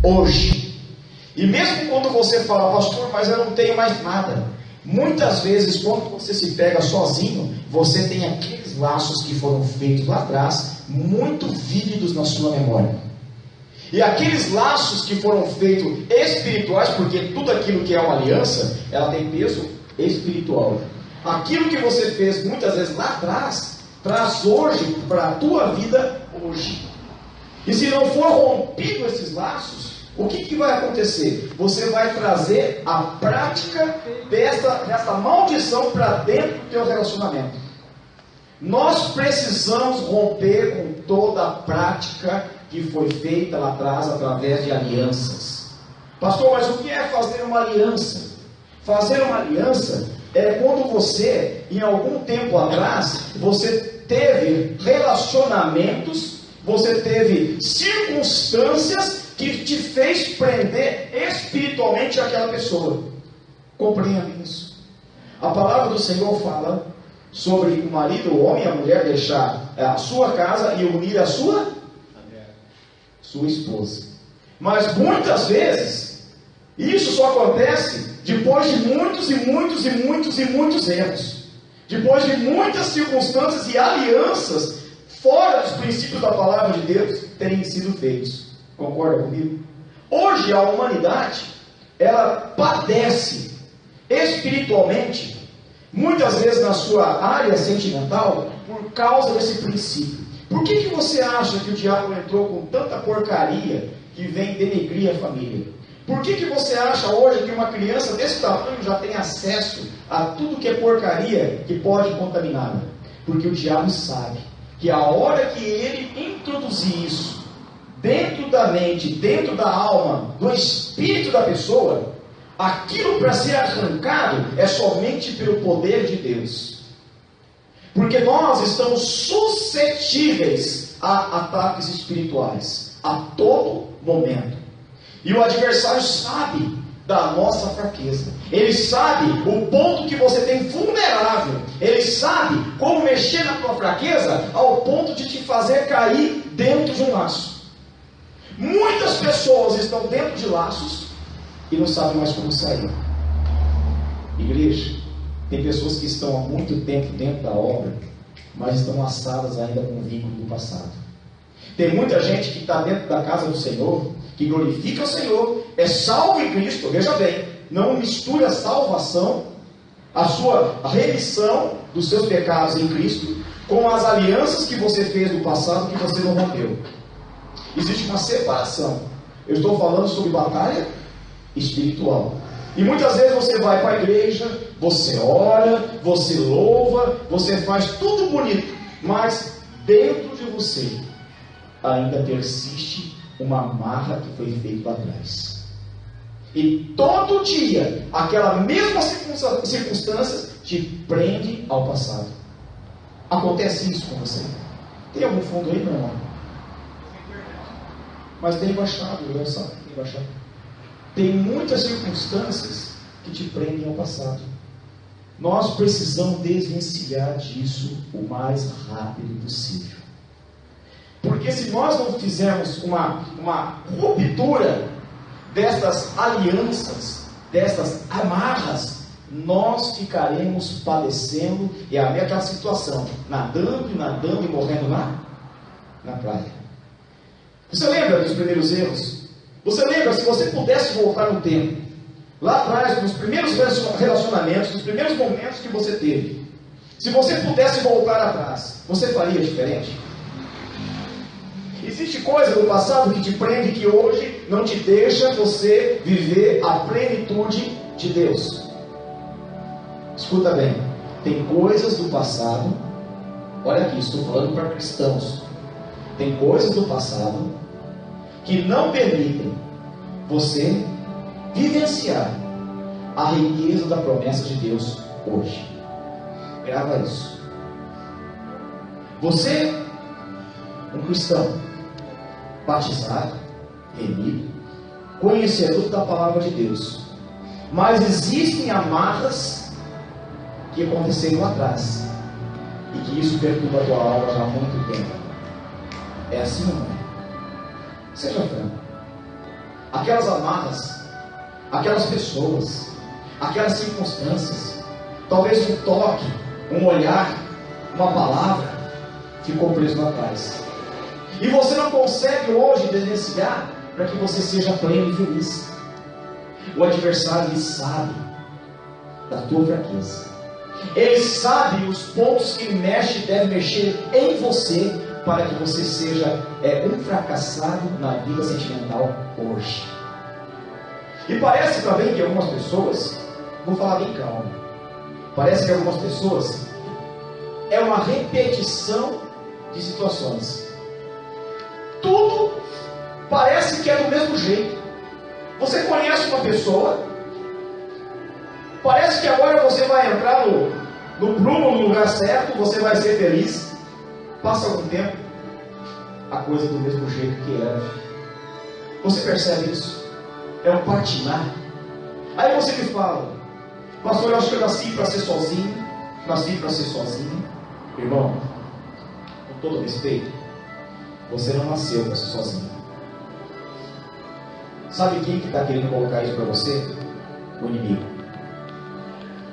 hoje. E mesmo quando você fala, pastor, mas eu não tenho mais nada, muitas vezes quando você se pega sozinho, você tem aqueles laços que foram feitos lá atrás, muito vívidos na sua memória. E aqueles laços que foram feitos espirituais, porque tudo aquilo que é uma aliança, ela tem peso espiritual. Aquilo que você fez muitas vezes lá atrás, traz hoje para a tua vida hoje. E se não for rompido esses laços, o que vai acontecer? Você vai trazer a prática dessa maldição para dentro do teu relacionamento. Nós precisamos romper com toda a prática que foi feita lá atrás através de alianças. Pastor, mas o que é fazer uma aliança? Fazer uma aliança é quando você, em algum tempo atrás, você teve relacionamentos, você teve circunstâncias que te fez prender espiritualmente aquela pessoa. Compreenda isso. A palavra do Senhor fala sobre o marido, o homem e a mulher deixar a sua casa e unir a sua esposa. Mas muitas vezes isso só acontece depois de muitos erros, depois de muitas circunstâncias e alianças fora dos princípios da palavra de Deus terem sido feitos. Concorda comigo? Hoje a humanidade, ela padece espiritualmente, muitas vezes na sua área sentimental, por causa desse princípio. Por que você acha que o diabo entrou com tanta porcaria que vem denegrir a família? Por que você acha hoje que uma criança desse tamanho já tem acesso a tudo que é porcaria que pode contaminá-la? Porque o diabo sabe que a hora que ele introduzir isso dentro da mente, dentro da alma, do espírito da pessoa, aquilo para ser arrancado é somente pelo poder de Deus. Porque nós estamos suscetíveis a ataques espirituais a todo momento. E o adversário sabe da nossa fraqueza. Ele sabe o ponto que você tem vulnerável. Ele sabe como mexer na tua fraqueza ao ponto de te fazer cair dentro de um laço. Muitas pessoas estão dentro de laços e não sabem mais como sair. Igreja, tem pessoas que estão há muito tempo dentro da obra, mas estão laçadas ainda com o vínculo do passado. Tem muita gente que está dentro da casa do Senhor, que glorifica o Senhor, é salvo em Cristo. Veja bem, não misture a salvação, a sua remissão dos seus pecados em Cristo, com as alianças que você fez no passado que você não rompeu. Existe uma separação. Eu estou falando sobre batalha espiritual. E muitas vezes você vai para a igreja, você ora, você louva, você faz tudo bonito, mas dentro de você ainda persiste uma amarra que foi feita lá atrás. E todo dia aquela mesma circunstância te prende ao passado. Acontece isso com você? Tem algum fundo aí, meu irmão? Mas tem baixado, olha só, tem baixado. Tem muitas circunstâncias que te prendem ao passado. Nós precisamos desvencilhar disso o mais rápido possível. Porque se nós não fizermos uma ruptura dessas alianças, dessas amarras, nós ficaremos padecendo, e é aquela situação, nadando e morrendo na praia. Você lembra dos primeiros erros? Você lembra, se você pudesse voltar no tempo, lá atrás, nos primeiros relacionamentos, nos primeiros momentos que você teve, se você pudesse voltar atrás, você faria diferente? Existe coisa do passado que te prende, que hoje não te deixa você viver a plenitude de Deus. Escuta bem, tem coisas do passado, olha aqui, estou falando para cristãos, tem coisas do passado que não permitem você vivenciar a riqueza da promessa de Deus hoje. Grava isso. Você, um cristão, batizado, remido, conhecedor da palavra de Deus, mas existem amarras que aconteceram lá atrás e que isso perturba a tua alma já há muito tempo. É assim ou não é? Seja franco. aquelas amarras, aquelas pessoas, aquelas circunstâncias, talvez um toque, um olhar, uma palavra, ficou preso lá atrás. E você não consegue hoje denunciar para que você seja pleno e feliz. O adversário, ele sabe da tua fraqueza. Ele sabe os pontos que mexe e deve mexer em você para que você seja um fracassado na vida sentimental hoje. E parece também que algumas pessoas, vou falar bem calmo, parece que algumas pessoas é uma repetição de situações. Tudo parece que é do mesmo jeito. Você conhece uma pessoa, parece que agora você vai entrar no prumo, no lugar certo, você vai ser feliz. Passa algum tempo, a coisa é do mesmo jeito que era. Você percebe isso? É um patinar. Aí você me fala: pastor, eu acho que eu nasci para ser sozinho. Nasci para ser sozinho. Irmão, com todo respeito, você não nasceu para ser sozinho. Sabe quem que está querendo colocar isso para você? O inimigo.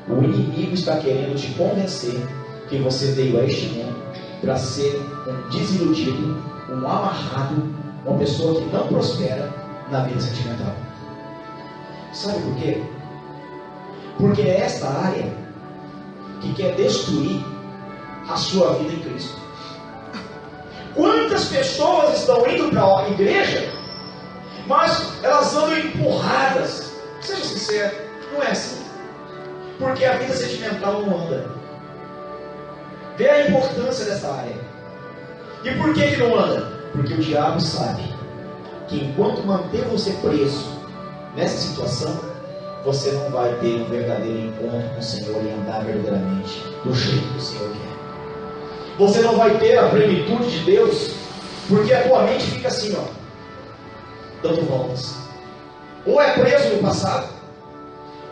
O inimigo está querendo te convencer que você veio a este mundo para ser um desiludido, um amarrado, uma pessoa que não prospera na vida sentimental. Sabe por quê? Porque é esta área que quer destruir a sua vida em Cristo. Quantas pessoas estão indo para a igreja, mas elas andam empurradas? Seja sincero, não é assim. Porque a vida sentimental não anda. Vê a importância dessa área. E por que não anda? Porque o diabo sabe que enquanto manter você preso nessa situação, você não vai ter um verdadeiro encontro com o Senhor e andar verdadeiramente do jeito que o Senhor quer. Você não vai ter a plenitude de Deus, porque a tua mente fica assim, ó, dando voltas. Ou é preso no passado,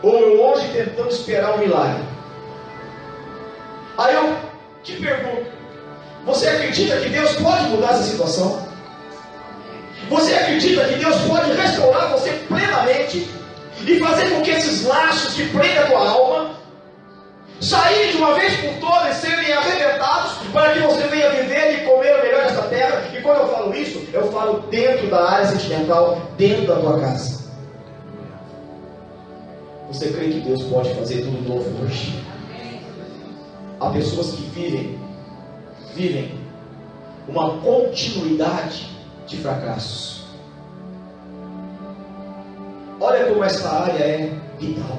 ou hoje tentando esperar um milagre. Aí eu te pergunto: você acredita que Deus pode mudar essa situação? Você acredita que Deus pode restaurar você plenamente e fazer com que esses laços que prendem a tua alma saírem de uma vez por todas e serem arrebentados para que você venha viver e comer o melhor dessa terra? E quando eu falo isso, eu falo dentro da área sentimental, dentro da tua casa. Você crê que Deus pode fazer tudo novo hoje? Há pessoas que vivem uma continuidade de fracassos. Olha como essa área é vital.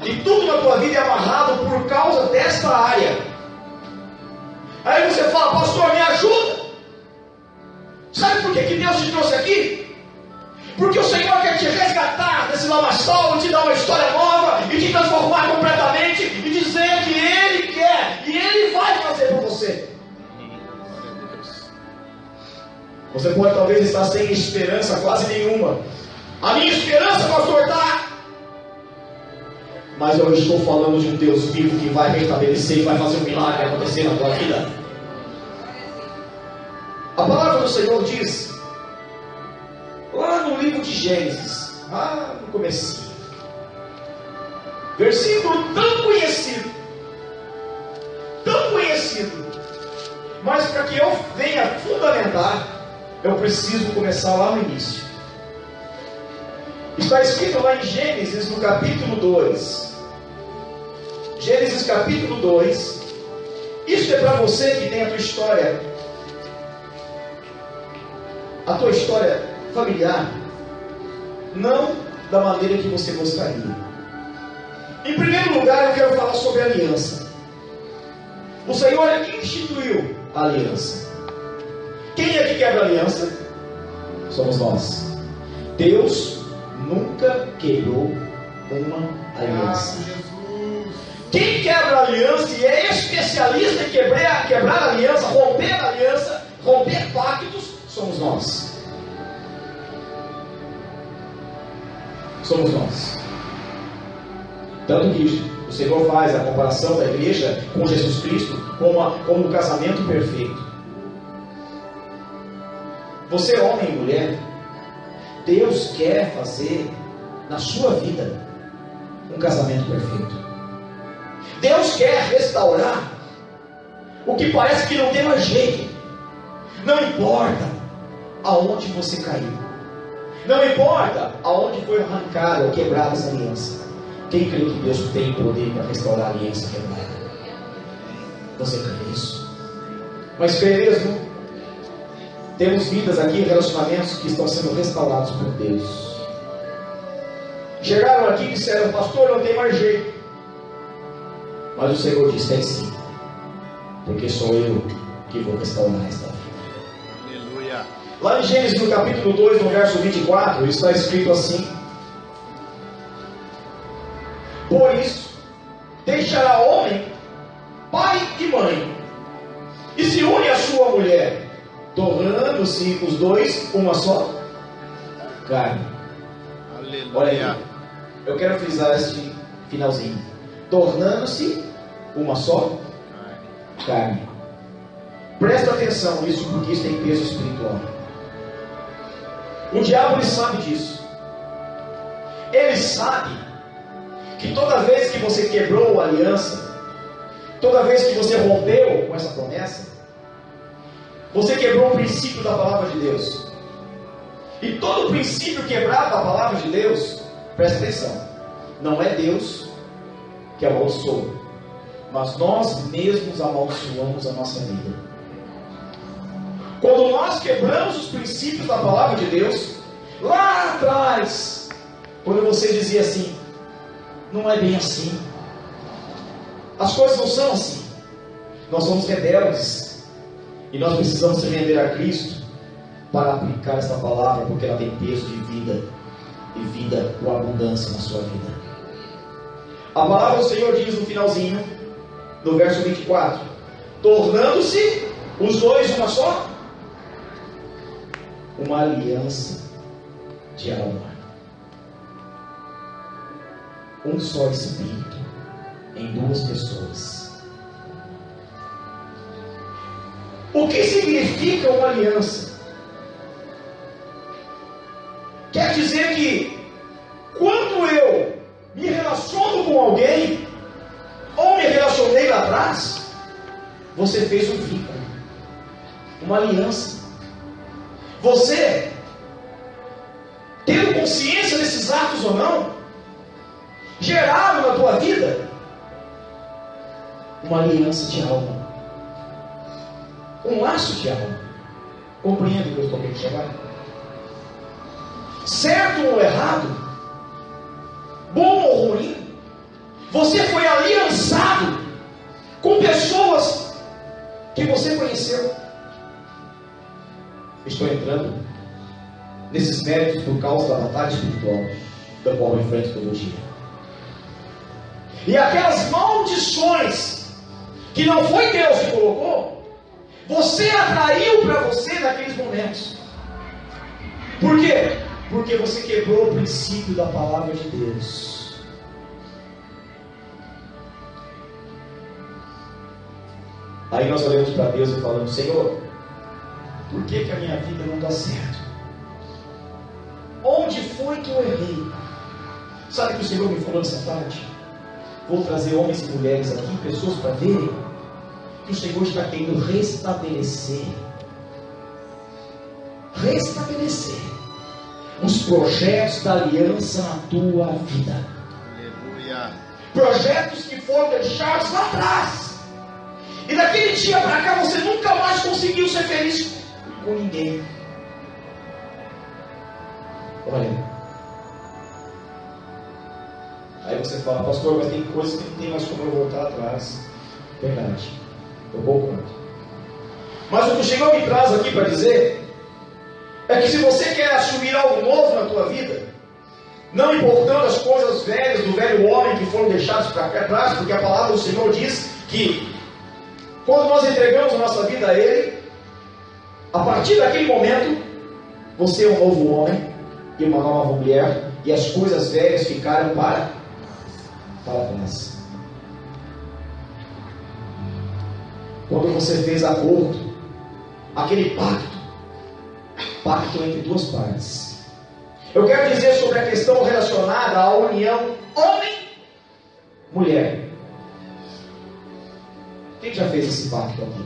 E tudo na tua vida é amarrado por causa desta área. Aí você fala: pastor, me ajuda. Sabe por que Deus te trouxe aqui? Porque o Senhor quer te resgatar desse lamaçal e te dar uma história nova e te transformar completamente e dizer que Ele quer e Ele vai fazer por você. Você pode talvez estar sem esperança quase nenhuma. A minha esperança, pastor, está. Mas eu estou falando de um Deus vivo que vai restabelecer e vai fazer um milagre acontecer na tua vida. A palavra do Senhor diz, lá no livro de Gênesis, lá no comecinho, versículo tão conhecido, mas para que eu venha fundamentar, eu preciso começar lá no início. Está escrito lá em Gênesis, no capítulo 2. Gênesis capítulo 2. Isso é para você que tem a tua história familiar, não da maneira que você gostaria. Em primeiro lugar, eu quero falar sobre a aliança. O Senhor é quem instituiu a aliança. Quem é que quebra a aliança? Somos nós. Deus nunca quebrou uma aliança. Quem quebra a aliança e é especialista em quebrar a aliança, romper a aliança, romper pactos, somos nós. Somos nós. Tanto que o Senhor faz a comparação da igreja com Jesus Cristo como um casamento perfeito. Você, homem e mulher, Deus quer fazer na sua vida um casamento perfeito. Deus quer restaurar o que parece que não tem mais jeito. Não importa aonde você caiu, não importa aonde foi arrancada ou quebrada essa aliança. Quem crê que Deus tem poder para restaurar a aliança quebrada? Você crê nisso? Mas crê mesmo? Temos vidas aqui, relacionamentos que estão sendo restaurados por Deus. Chegaram aqui e disseram: pastor, não tem mais jeito. Mas o Senhor disse: tem sim, porque sou eu que vou restaurar esta vida. Aleluia. Lá em Gênesis, no capítulo 2, no verso 24, está escrito assim: por isso, deixará homem, pai e mãe, e se une à sua mulher, tornando-se os dois uma só carne. Aleluia. Olha aí, eu quero frisar este finalzinho: tornando-se uma só carne. Presta atenção nisso, porque isso tem peso espiritual. O diabo, ele sabe disso. Ele sabe que toda vez que você quebrou a aliança, toda vez que você rompeu com essa promessa, você quebrou o princípio da palavra de Deus. E todo princípio quebrado da palavra de Deus, presta atenção, não é Deus que amaldiçoa, mas nós mesmos amaldiçoamos a nossa vida. Quando nós quebramos os princípios da palavra de Deus, lá atrás, quando você dizia assim: não é bem assim, as coisas não são assim, nós somos rebeldes, e nós precisamos se render a Cristo para aplicar esta palavra, porque ela tem peso de vida, e vida com abundância na sua vida. A palavra do Senhor diz no finalzinho, no verso 24: tornando-se os dois uma só, uma aliança de alma, um só Espírito em duas pessoas. O que significa uma aliança? Quer dizer que quando eu me relaciono com alguém, ou me relacionei lá atrás, você fez um vínculo, uma aliança. Você, tendo consciência desses atos ou não, geraram na tua vida uma aliança de alma, um laço de alma. Compreende o que eu estou querendo chegar? Certo ou errado, bom ou ruim, você foi aliançado com pessoas que você conheceu. Estou entrando nesses méritos por causa da batalha espiritual da qual eu enfrento todo dia. E aquelas maldições que não foi Deus que colocou, você atraiu para você naqueles momentos. Por quê? Porque você quebrou o princípio da palavra de Deus. Aí nós olhamos para Deus e falamos: Senhor, por que a minha vida não dá certo? Onde foi que eu errei? Sabe o que o Senhor me falou nessa tarde? Vou trazer homens e mulheres aqui, pessoas para verem que o Senhor está querendo restabelecer os projetos da aliança na tua vida. Aleluia. Projetos que foram deixados lá atrás, e daquele dia para cá você nunca mais conseguiu ser feliz com ninguém. Olha, aí você fala: pastor, mas tem coisas que não tem mais como eu voltar atrás. Verdade, eu concordo. Mas o que o Senhor me traz aqui para dizer é que se você quer assumir algo novo na tua vida, não importando as coisas velhas do velho homem que foram deixadas para trás, porque a palavra do Senhor diz que quando nós entregamos a nossa vida a Ele, a partir daquele momento, você é um novo homem e uma nova mulher, e as coisas velhas ficaram para trás. Quando você fez acordo, aquele pacto entre duas partes, Eu quero dizer sobre a questão relacionada à união homem-mulher. Quem já fez esse pacto aqui?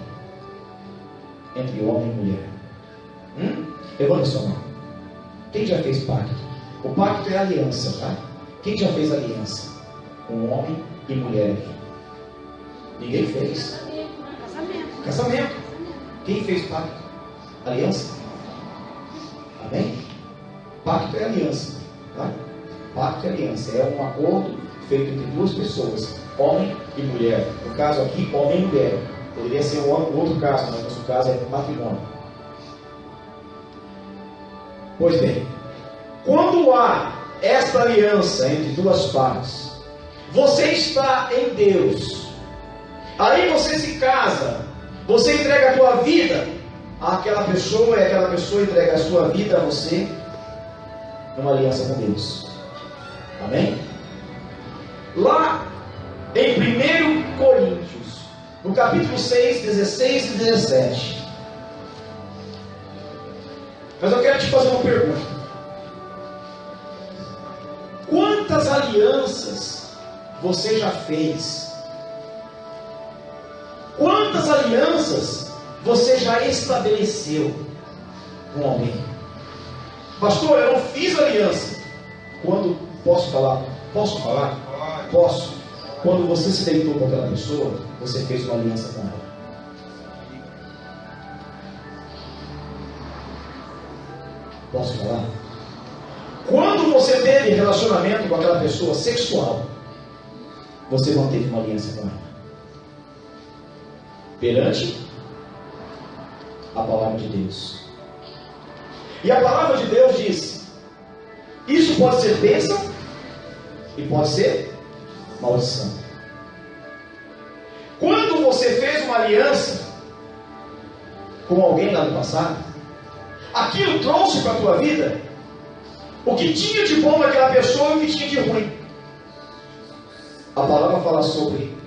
Entre homem e mulher? Eu vou mencionar. Quem já fez pacto? O pacto é aliança, tá? Quem já fez aliança com homem e mulher aqui? Ninguém fez. Casamento. Quem fez pacto? Aliança? Amém? Pacto é aliança, tá? Pacto é aliança. É um acordo feito entre duas pessoas, homem e mulher. No caso aqui, homem e mulher. Poderia ser um outro caso, mas no nosso caso é matrimônio. Pois bem, quando há esta aliança entre duas partes, você está em Deus. Aí você se casa, você entrega a tua vida àquela pessoa e aquela pessoa entrega a sua vida a você numa aliança com Deus. Amém? Lá em 1 Coríntios, no capítulo 6, 16 e 17. Mas eu quero te fazer uma pergunta. Quantas alianças você já fez? Quantas alianças você já estabeleceu com alguém? Pastor, eu não fiz aliança. Quando posso falar? Posso falar? Posso. Quando você se deitou com aquela pessoa, você fez uma aliança com ela. Posso falar? Quando você teve relacionamento com aquela pessoa sexual, você manteve uma aliança com ela. Perante a palavra de Deus. E a palavra de Deus diz: isso pode ser bênção e pode ser maldição. Quando você fez uma aliança com alguém lá no passado, aquilo trouxe para a tua vida o que tinha de bom naquela pessoa e o que tinha de ruim. A palavra fala sobre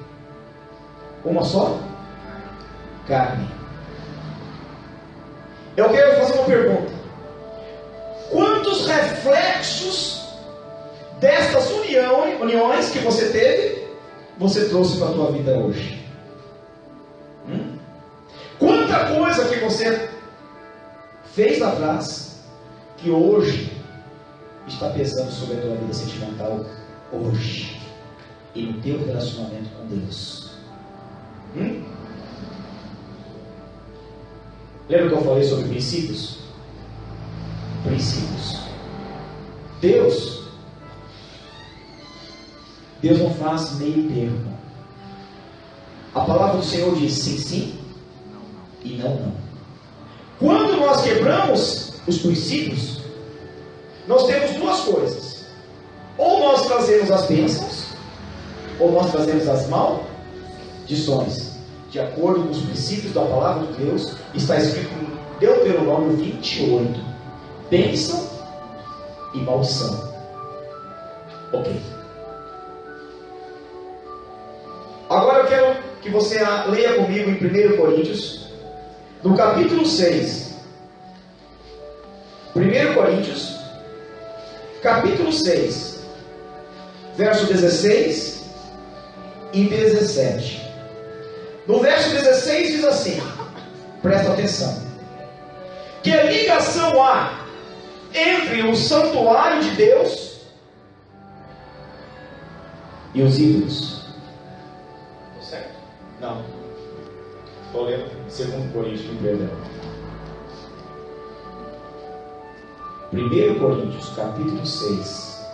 uma só carne. Eu quero fazer uma pergunta. Quantos reflexos destas uniões que você teve, você trouxe para a tua vida hoje? Quanta coisa que você fez lá atrás, que hoje está pesando sobre a tua vida sentimental hoje, e no teu relacionamento com Deus. Lembra que eu falei sobre princípios? Princípios. Deus não faz meio termo. A palavra do Senhor diz sim, sim e não, não. Quando nós quebramos os princípios, nós temos duas coisas: ou nós trazemos as bênçãos, ou nós trazemos as maldições. De acordo com os princípios da palavra de Deus, está escrito em Deuteronômio 28: bênção e maldição. Ok. Agora eu quero que você leia comigo em 1 Coríntios, no capítulo 6. 1 Coríntios, capítulo 6, verso 16 e 17. No verso 16 diz assim, presta atenção: que ligação há entre o santuário de Deus e os ídolos? Certo? Não. Estou lendo 2 Coríntios, me perdão. 1 Coríntios, capítulo 6,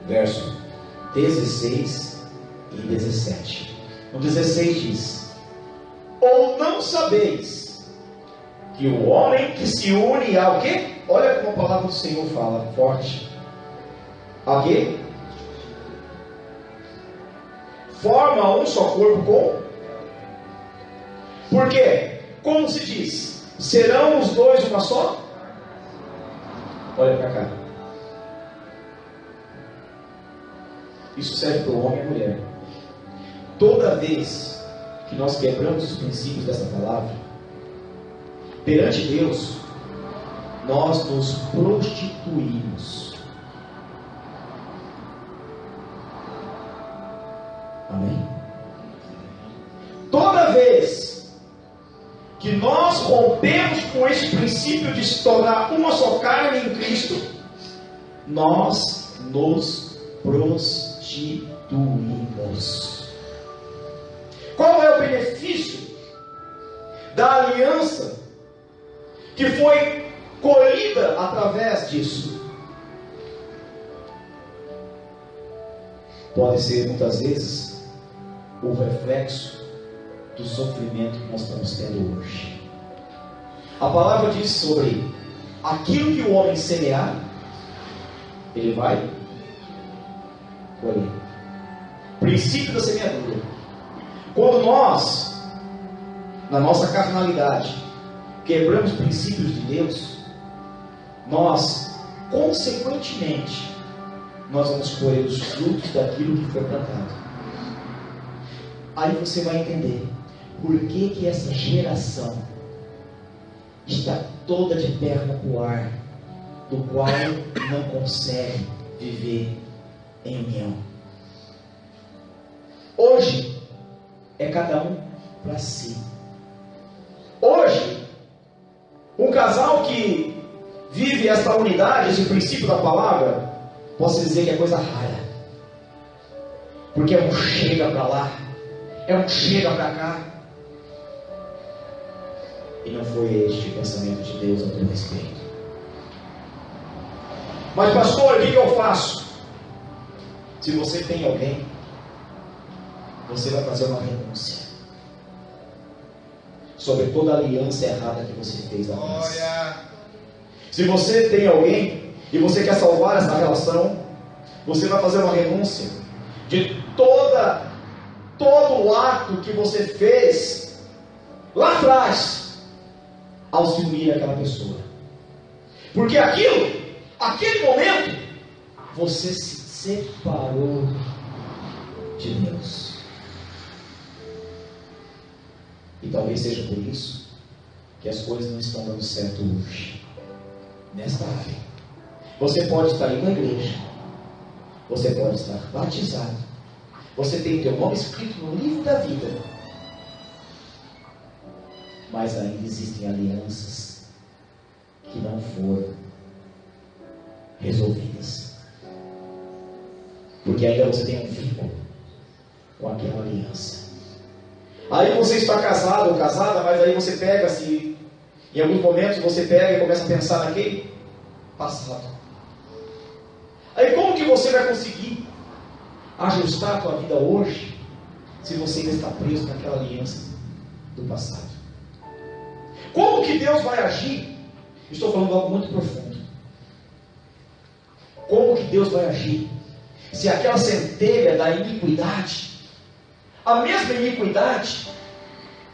verso 16 e 17. No 16 diz: ou não sabeis que o homem que se une ao quê? Olha como a palavra do Senhor fala forte. A quê? Forma um só corpo com. Por quê? Como se diz? Serão os dois uma só? Olha para cá. Isso serve para o homem e a mulher. Toda vez que nós quebramos os princípios dessa palavra, perante Deus, nós nos prostituímos. Amém? Toda vez que nós rompemos com esse princípio de se tornar uma só carne em Cristo, nós nos prostituímos. Qual é o benefício da aliança que foi colhida através disso? Pode ser muitas vezes o reflexo do sofrimento que nós estamos tendo hoje. A palavra diz sobre aquilo que o homem semear, ele vai colher. Princípio da semeadura. Quando nós, na nossa carnalidade, quebramos princípios de Deus, nós, consequentemente, nós vamos colher os frutos daquilo que foi plantado. Aí você vai entender por que essa geração está toda de perna para o ar, do qual não consegue viver em união. Hoje é cada um para si. Hoje, um casal que vive esta unidade, esse princípio da palavra, posso dizer que é coisa rara, porque é um chega para lá, é um chega para cá, e não foi este o pensamento de Deus a teu respeito. Mas pastor, o que eu faço? Se você tem alguém, você vai fazer uma renúncia sobre toda a aliança errada que você fez lá atrás. Se você tem alguém e você quer salvar essa relação, você vai fazer uma renúncia de todo o ato que você fez lá atrás ao se unir àquela pessoa. Porque aquele momento, você se separou de Deus. E talvez seja por isso que as coisas não estão dando certo hoje, nesta área. Você pode estar indo à igreja, você pode estar batizado, você tem o teu nome escrito no livro da vida, mas ainda existem alianças que não foram resolvidas, porque ainda você tem um vínculo com aquela aliança. Aí você está casado ou casada, mas aí você pega-se, em alguns momentos você pega e começa a pensar naquele passado. Aí como que você vai conseguir ajustar a tua vida hoje, se você ainda está preso naquela aliança do passado? Como que Deus vai agir? Estou falando algo muito profundo. Como que Deus vai agir se aquela centelha da iniquidade, a mesma iniquidade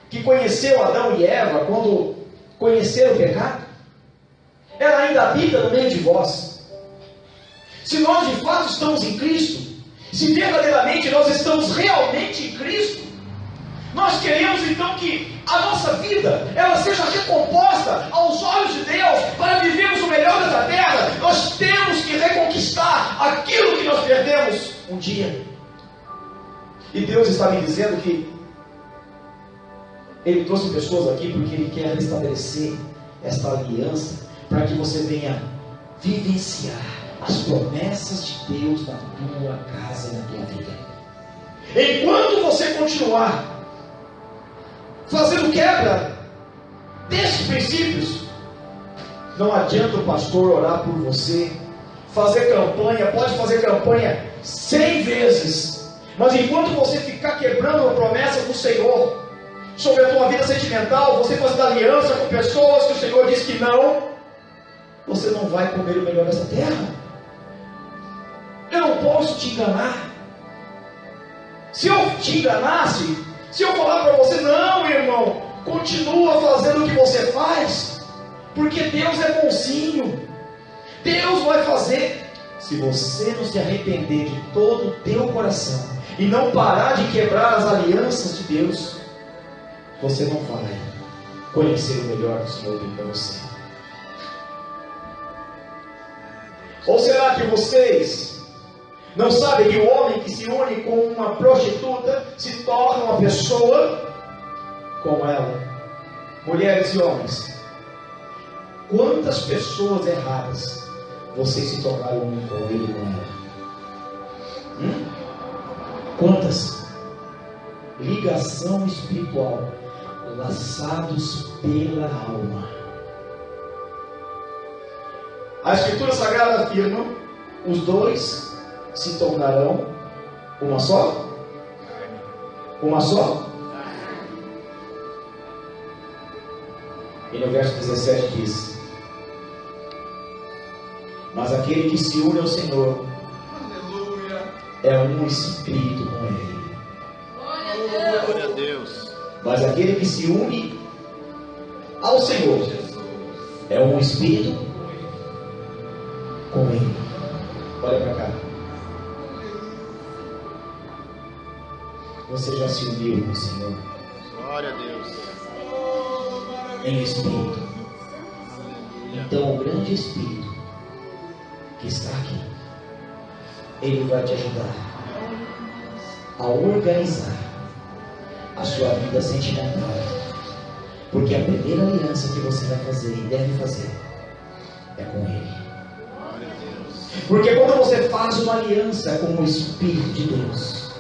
que conheceu Adão e Eva quando conheceram o pecado, ela ainda habita no meio de vós? Se nós de fato estamos em Cristo, se verdadeiramente nós estamos realmente em Cristo, nós queremos então que a nossa vida ela seja recomposta aos olhos de Deus para vivermos o melhor dessa terra. Nós temos que reconquistar aquilo que nós perdemos um dia. E Deus está me dizendo que Ele trouxe pessoas aqui porque Ele quer restabelecer esta aliança para que você venha vivenciar as promessas de Deus na tua casa e na tua vida. Enquanto você continuar fazendo quebra desses princípios, não adianta o pastor orar por você, fazer campanha, pode fazer campanha 100 vezes, mas enquanto você ficar quebrando a promessa do Senhor sobre a tua vida sentimental, você fazendo aliança com pessoas que o Senhor diz que não, você não vai comer o melhor dessa terra. Eu não posso te enganar. Se eu te enganasse, se eu falar para você, não irmão, continua fazendo o que você faz, porque Deus é bonzinho, Deus vai fazer. Se você não se arrepender de todo o teu coração e não parar de quebrar as alianças de Deus, você não vai conhecer o melhor que o Senhor tem para você. Ou será que vocês não sabem que o homem que se une com uma prostituta se torna uma pessoa como ela? Mulheres e homens, quantas pessoas erradas vocês se tornaram um com ele e com ela? Quantas? Ligação espiritual, laçados pela alma. A Escritura Sagrada afirma: os dois se tornarão uma só? Uma só? E no verso 17 diz: mas aquele que se une ao Senhor é um espírito com ele. Glória a Deus. Mas aquele que se une ao Senhor é um espírito com ele. Olha para cá. Você já se uniu com o Senhor? Glória a Deus. Em espírito. Então o grande Espírito que está aqui, ele vai te ajudar a organizar a sua vida sentimental. Porque a primeira aliança que você vai fazer e deve fazer é com ele. Glória a Deus. Porque quando você faz uma aliança com o Espírito de Deus,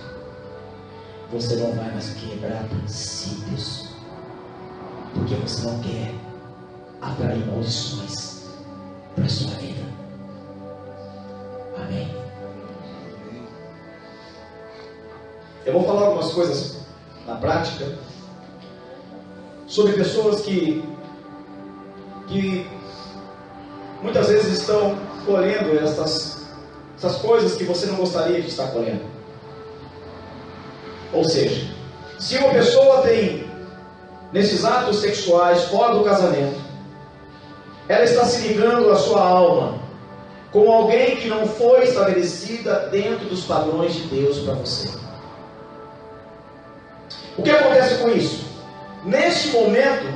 você não vai mais quebrar princípios, porque você não quer atrair maldições para a sua vida. Amém? Eu vou falar algumas coisas na prática sobre pessoas que muitas vezes estão colhendo essas coisas que você não gostaria de estar colhendo. Ou seja, se uma pessoa tem nesses atos sexuais fora do casamento, ela está se ligando a sua alma com alguém que não foi estabelecida dentro dos padrões de Deus para você. O que acontece com isso? Neste momento,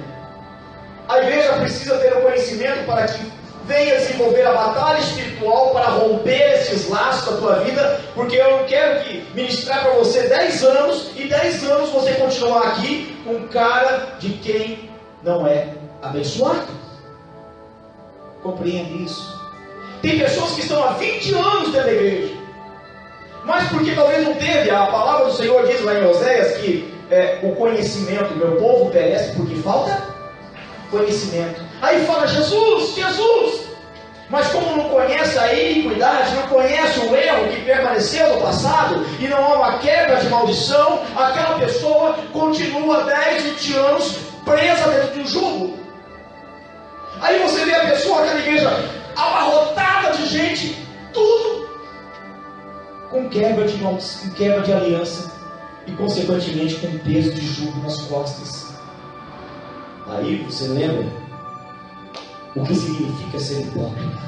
a igreja precisa ter o conhecimento para que venha desenvolver a batalha espiritual para romper esses laços da tua vida, porque eu não quero que ministrar para você 10 anos e 10 anos você continuar aqui com cara de quem não é abençoado. Compreende isso? Tem pessoas que estão há 20 anos dentro da igreja, mas porque talvez não teve, a palavra do Senhor diz lá em Oséias que o conhecimento, meu povo perece porque falta conhecimento. Aí fala Jesus, Jesus, mas como não conhece a iniquidade, não conhece o erro que permaneceu no passado, e não há uma quebra de maldição, aquela pessoa continua 10, 20 anos presa dentro de um jugo. Aí você vê a pessoa, aquela igreja abarrotada de gente, tudo com quebra de maldição, quebra de aliança, e consequentemente com peso de jugo nas costas. Aí você lembra o que significa ser hipócrita.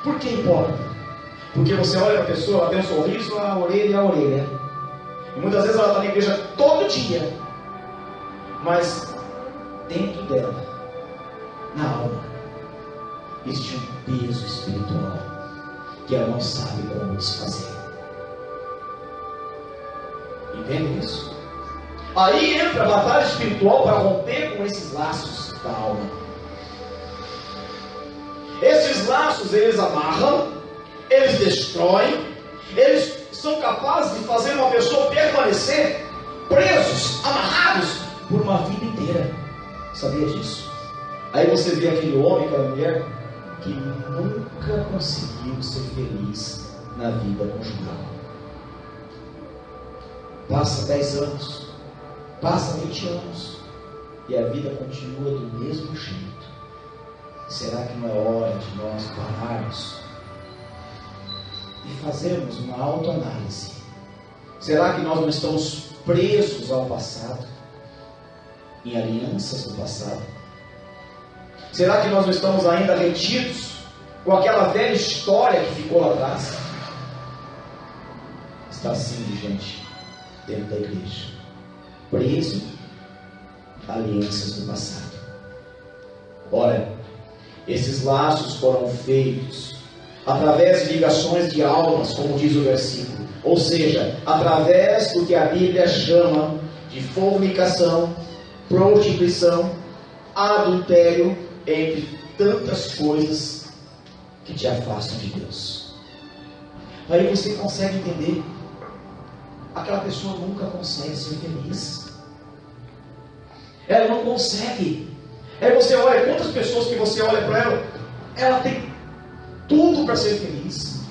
Por que hipócrita? Porque você olha para a pessoa, ela tem um sorriso, a orelha. E muitas vezes ela está na igreja todo dia, mas dentro dela, na alma, existe um peso espiritual que ela não sabe como desfazer. Entende isso? Aí entra a batalha espiritual para romper com esses laços da alma. Esses laços eles amarram, eles destroem, eles são capazes de fazer uma pessoa permanecer presos, amarrados por uma vida inteira. Sabia disso? Aí você vê aquele homem, aquela mulher que nunca conseguiu ser feliz na vida conjugal. Passa 10 anos, passa 20 anos e a vida continua do mesmo jeito. Será que não é hora de nós pararmos e fazermos uma autoanálise? Será que nós não estamos presos ao passado, em alianças do passado? Será que nós não estamos ainda retidos com aquela velha história que ficou lá atrás? Está assim de gente dentro da igreja, preso a alianças do passado. Ora, esses laços foram feitos através de ligações de almas, como diz o versículo. Ou seja, através do que a Bíblia chama de fornicação, prostituição, adultério, entre tantas coisas que te afastam de Deus. Aí você consegue entender. Aquela pessoa nunca consegue ser feliz. Ela não consegue. Aí você olha, quantas pessoas que você olha para ela, ela tem tudo para ser feliz.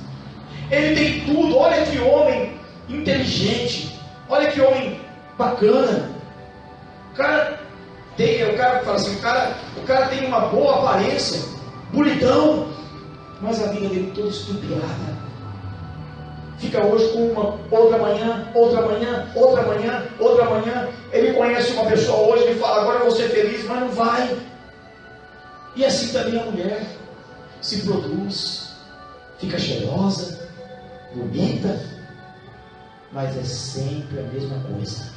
Ele tem tudo. Olha que homem inteligente. Olha que homem bacana. O cara fala assim, o cara tem uma boa aparência, bonitão, mas a vida dele toda estrupiada. Fica hoje com uma, outra manhã, outra manhã, outra manhã, outra manhã. Ele conhece uma pessoa hoje, ele fala, agora eu vou ser feliz, mas não vai. E assim também a mulher se produz, fica cheirosa, bonita, mas é sempre a mesma coisa,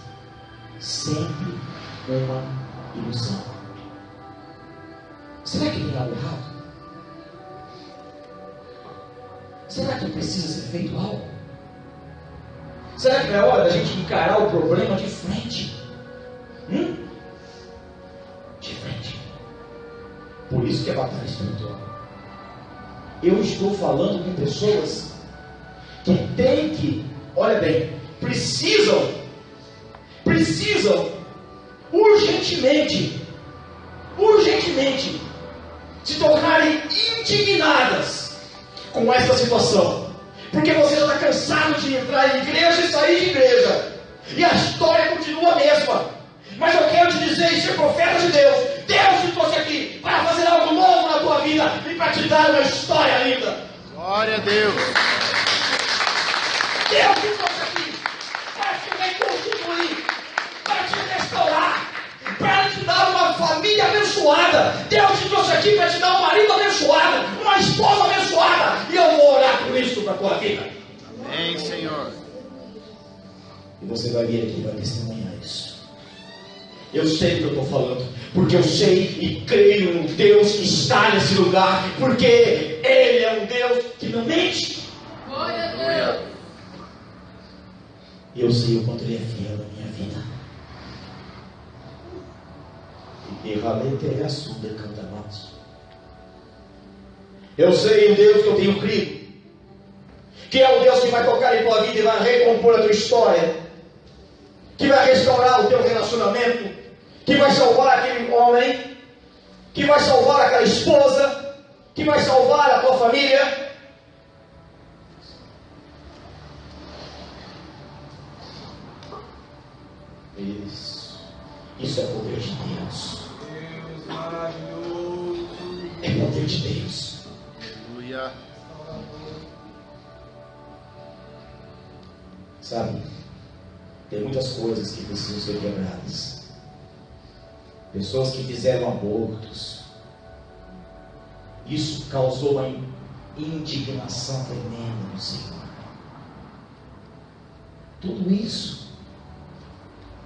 sempre uma ilusão. Será que tem algo errado? Será que precisa ser feito algo? Será que é hora da gente encarar o problema de frente? De frente. Por isso que é batalha espiritual. Eu estou falando com pessoas que têm que, olha bem, precisam urgentemente se tornarem indignadas com essa situação, porque você já está cansado de entrar em igreja e sair de igreja, e a história continua a mesma. Mas eu quero te dizer e ser profeta de Deus. Deus te trouxe aqui para fazer algo novo na tua vida e para te dar uma história linda. Glória a Deus. Deus te trouxe aqui para te reconstituir, para te restaurar, para te dar uma família abençoada. Deus te trouxe aqui para te dar um marido abençoado, uma esposa abençoada. E eu vou orar por isso para a tua vida. Amém, Senhor. E você vai vir aqui e vai testemunhar isso. Eu sei o que eu estou falando, porque eu sei e creio no Deus que está nesse lugar, porque Ele é um Deus que não mente. Glória a Deus. E eu sei o quanto Ele é fiel na minha vida. Eu sei o Deus que eu tenho crido, que é o Deus que vai tocar em tua vida e vai recompor a tua história, que vai restaurar o teu relacionamento, que vai salvar aquele homem, que vai salvar aquela esposa, que vai salvar a tua família. Isso é poder de Deus. É poder de Deus. Aleluia. Sabe, tem muitas coisas que precisam ser quebradas. Pessoas que fizeram abortos. Isso causou uma indignação tremenda no Senhor. Tudo isso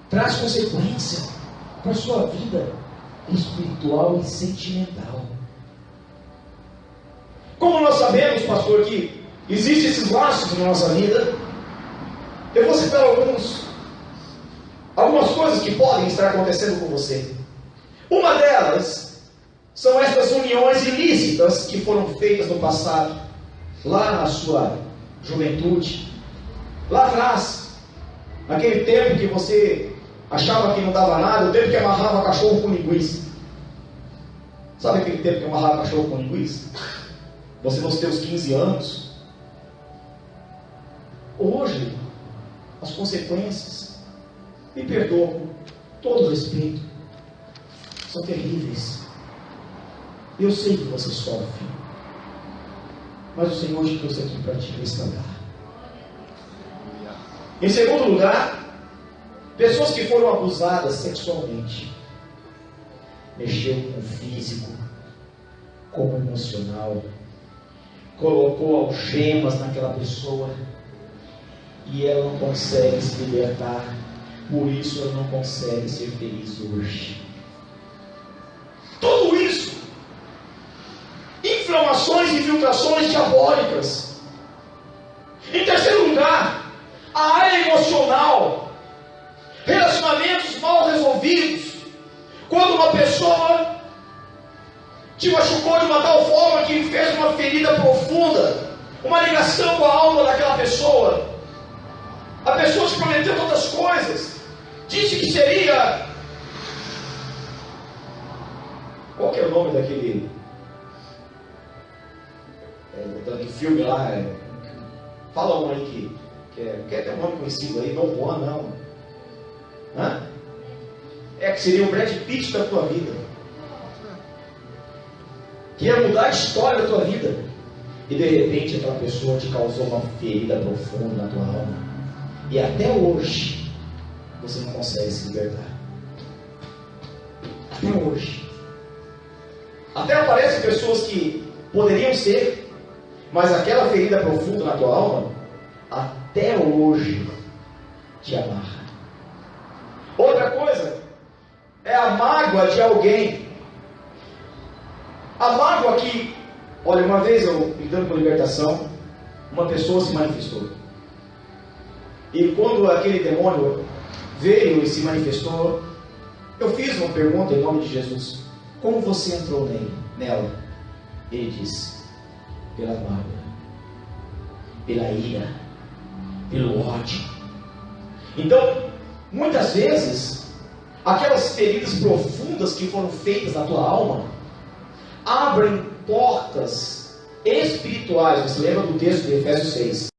traz consequência para a sua vida espiritual e sentimental. Como nós sabemos, pastor, que existem esses laços na nossa vida, eu vou citar algumas coisas que podem estar acontecendo com você. Uma delas são estas uniões ilícitas que foram feitas no passado, lá na sua juventude, lá atrás, naquele tempo que você achava que não dava nada, o tempo que amarrava cachorro com linguiça. Sabe aquele tempo que amarrava cachorro com linguiça? Você nos teus 15 anos. Hoje, as consequências, me perdoa com todo respeito, são terríveis. Eu sei que você sofre, mas o Senhor te trouxe aqui para te restaurar. Em segundo lugar, pessoas que foram abusadas sexualmente, mexeu com o físico, com o emocional, colocou algemas naquela pessoa e ela não consegue se libertar, por isso ela não consegue ser feliz hoje. Tudo isso, inflamações infiltrações diabólicas. Em terceiro lugar, a área emocional, relacionamentos mal resolvidos. Quando uma pessoa te machucou de uma tal forma que fez uma ferida profunda, uma ligação com a alma daquela pessoa. A pessoa te prometeu tantas coisas, disse que seria... Qual que é o nome daquele filme lá? Fala um aí que é ter um nome conhecido aí, não Juan, não. Hã? Que seria o Brad Pitt da tua vida. Que ia mudar a história da tua vida. E de repente aquela pessoa te causou uma ferida profunda na tua alma. E até hoje você não consegue se libertar. Até hoje. Até aparecem pessoas que poderiam ser, mas aquela ferida profunda na tua alma, até hoje te amarra. Outra coisa é a mágoa de alguém. A mágoa que, olha, uma vez eu lidando com libertação, uma pessoa se manifestou. E quando aquele demônio veio e se manifestou, eu fiz uma pergunta em nome de Jesus: como você entrou nela? Ele disse: pela mágoa, pela ira, pelo ódio. Então, muitas vezes, aquelas feridas profundas que foram feitas na tua alma abrem portas espirituais. Você lembra do texto de Efésios 6?